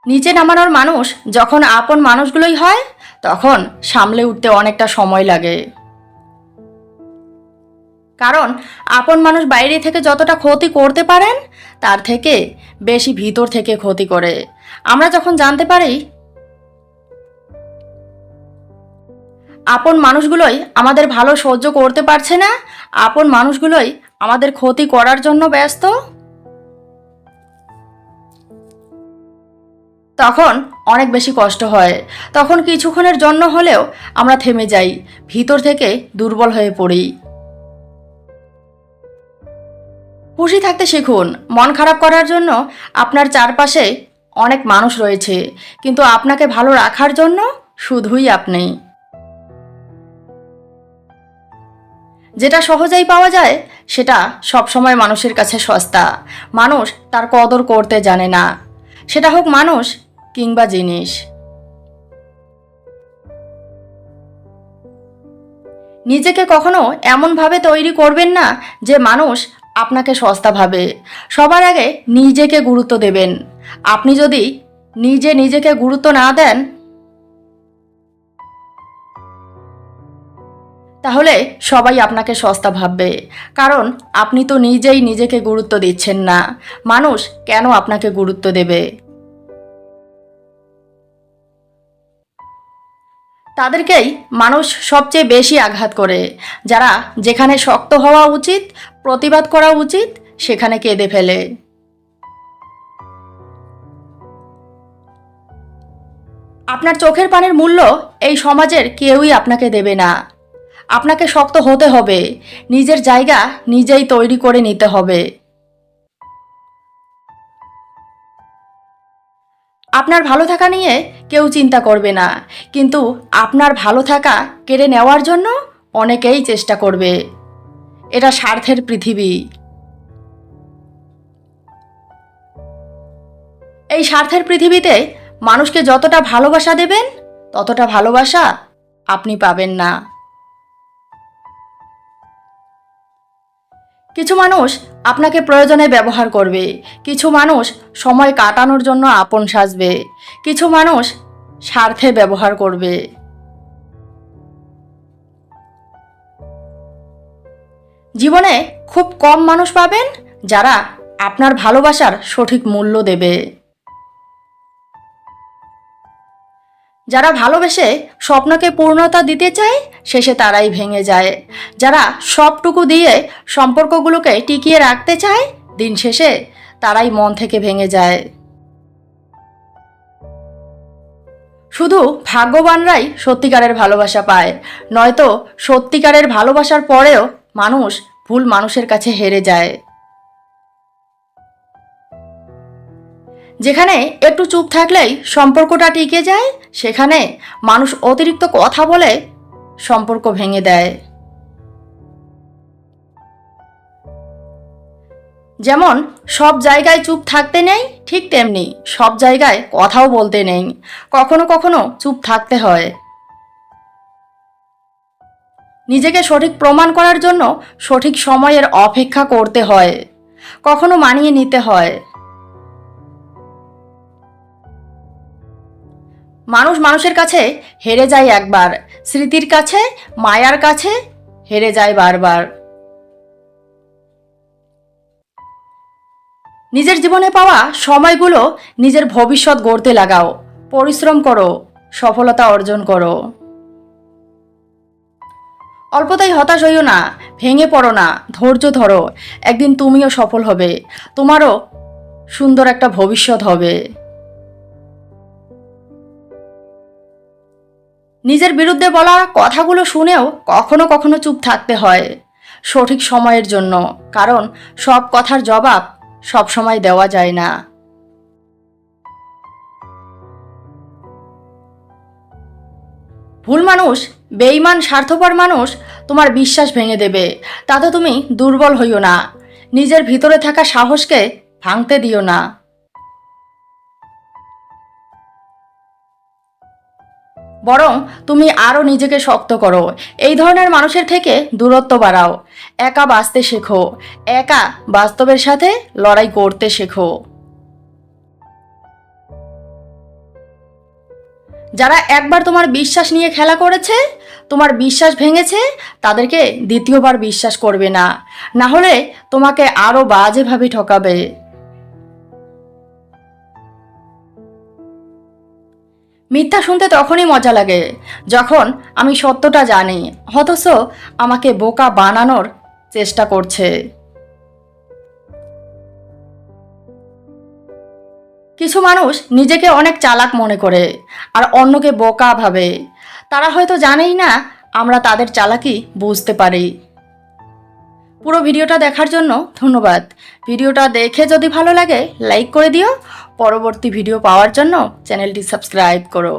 নিচে নামানোর মানুষ যখন আপন মানুষগুলোই হয় তখন সামলে উঠতে অনেকটা সময় লাগে। কারণ আপন মানুষ বাইরে থেকে যতটা ক্ষতি করতে পারেন তার থেকে বেশি ভিতর থেকে ক্ষতি করে। আমরা যখন জানতে পারি আপন মানুষগুলোই আমাদের ভালো সহ্য করতে পারছে না, আপন মানুষগুলোই আমাদের ক্ষতি করার জন্য ব্যস্ত, তখন অনেক বেশি কষ্ট হয়। তখন কিছুক্ষণের জন্য হলেও আমরা থেমে যাই, ভিতর থেকে দুর্বল হয়ে পড়ি। খুশি থাকতে শিখুন। মন খারাপ করার জন্য আপনার চারপাশে অনেক মানুষ রয়েছে, কিন্তু আপনাকে ভালো রাখার জন্য শুধুই আপনি। যেটা সহজেই পাওয়া যায় সেটা সবসময় মানুষের কাছে সস্তা। মানুষ তার কদর করতে জানে না, সেটা হোক মানুষ কিংবা জিনিস। নিজেকে কখনো এমনভাবে তৈরি করবেন না যে মানুষ আপনাকে সস্তা ভাবে। সবার আগে নিজেকে গুরুত্ব দেবেন। আপনি যদি নিজেকে গুরুত্ব না দেন তাহলে সবাই আপনাকে সস্তা ভাববে। কারণ আপনি তো নিজেই নিজেকে গুরুত্ব দিচ্ছেন না, মানুষ কেন আপনাকে গুরুত্ব দেবে? তাদেরকেই মানুষ সবচেয়ে বেশি আঘাত করে, যারা যেখানে শক্ত হওয়া উচিত, প্রতিবাদ করা উচিত, সেখানে কেঁদে ফেলে। আপনার চোখের পানির মূল্য এই সমাজের কেউই আপনাকে দেবে না। আপনাকে শক্ত হতে হবে, নিজের জায়গা নিজেই তৈরি করে নিতে হবে। আপনার ভালো থাকা নিয়ে কেউ চিন্তা করবে না, কিন্তু আপনার ভালো থাকা কেড়ে নেওয়ার জন্য অনেকেই চেষ্টা করবে। এটা স্বার্থের পৃথিবী। এই স্বার্থের পৃথিবীতে মানুষকে যতটা ভালোবাসা দেবেন ততটা ভালোবাসা আপনি পাবেন না। কিছু মানুষ আপনাকে প্রয়োজনে ব্যবহার করবে, কিছু মানুষ সময় কাটানোর জন্য আপন সাজবে, কিছু মানুষ স্বার্থে ব্যবহার করবে। জীবনে খুব কম মানুষ পাবেন যারা আপনার ভালোবাসার সঠিক মূল্য দেবে। যারা ভালোবেসে স্বপ্নকে পূর্ণতা দিতে চায় শেষে তারাই ভেঙে যায়। যারা সবটুকু দিয়ে সম্পর্কগুলোকে টিকিয়ে রাখতে চায় দিন শেষে তারাই মন থেকে ভেঙে যায়। শুধু ভাগ্যবানরাই সত্যিকারের ভালোবাসা পায়, নয়তো সত্যিকারের ভালোবাসার পরেও মানুষ ভুল মানুষের কাছে হেরে যায়। যেখানে একটু চুপ থাকলেই সম্পর্কটা টিকে যায়, সেখানে মানুষ অতিরিক্ত কথা বলে সম্পর্ক ভেঙে দেয়। যেমন সব জায়গায় চুপ থাকতে নেই, ঠিক তেমনি সব জায়গায় কথাও বলতে নেই। কখনো কখনো চুপ থাকতে হয়। নিজেকে সঠিক প্রমাণ করার জন্য সঠিক সময়ের অপেক্ষা করতে হয়, কখনো মানিয়ে নিতে হয়। মানুষ মানুষের কাছে হেরে যায় একবার, স্মৃতির কাছে, মায়ার কাছে হেরে যায় বারবার। নিজের জীবনে পাওয়া সময়গুলো নিজের ভবিষ্যৎ গড়তে লাগাও। পরিশ্রম করো, সফলতা অর্জন করো। অল্পতেই হতাশ হইও না, ভেঙে পড়ো না, ধৈর্য ধরো। একদিন তুমিও সফল হবে, তোমারও সুন্দর একটা ভবিষ্যৎ হবে। নিজের বিরুদ্ধে বলা কথাগুলো শুনেও কখনো কখনো চুপ থাকতে হয় সঠিক সময়ের জন্য, কারণ সব কথার জবাব সব সময় দেওয়া যায় না। ভুল মানুষ, বেঈমান, স্বার্থপর মানুষ তোমার বিশ্বাস ভেঙে দেবে, তাতে তুমি দুর্বল হইও না। নিজের ভিতরে থাকা সাহসকে ভাঙতে দিও না। বরং তুমি আরও নিজেকে শক্ত করো। এই ধরনের মানুষের থেকে দূরত্ব বাড়াও। একা বাঁচতে শেখো, একা বাস্তবের সাথে লড়াই করতে শেখো। যারা একবার তোমার বিশ্বাস নিয়ে খেলা করেছে, তোমার বিশ্বাস ভেঙেছে, তাদেরকে দ্বিতীয়বার বিশ্বাস করবে না, না হলে তোমাকে আরও বাজেভাবে ঠকাবে। মিথ্যা শুনতে তখনই মজা লাগে যখন আমি সত্যটা জানি, অথচ আমাকে বোকা বানানোর চেষ্টা করছে। কিছু মানুষ নিজেকে অনেক চালাক মনে করে আর অন্যকে বোকা ভাবে। তারা হয়তো জানেই না আমরা তাদের চালাকি বুঝতে পারি। পুরো ভিডিওটা দেখার জন্য ধন্যবাদ। ভিডিওটা দেখে যদি ভালো লাগে লাইক করে দিও। পরবর্তী ভিডিও পাওয়ার জন্য চ্যানেলটি সাবস্ক্রাইব করো।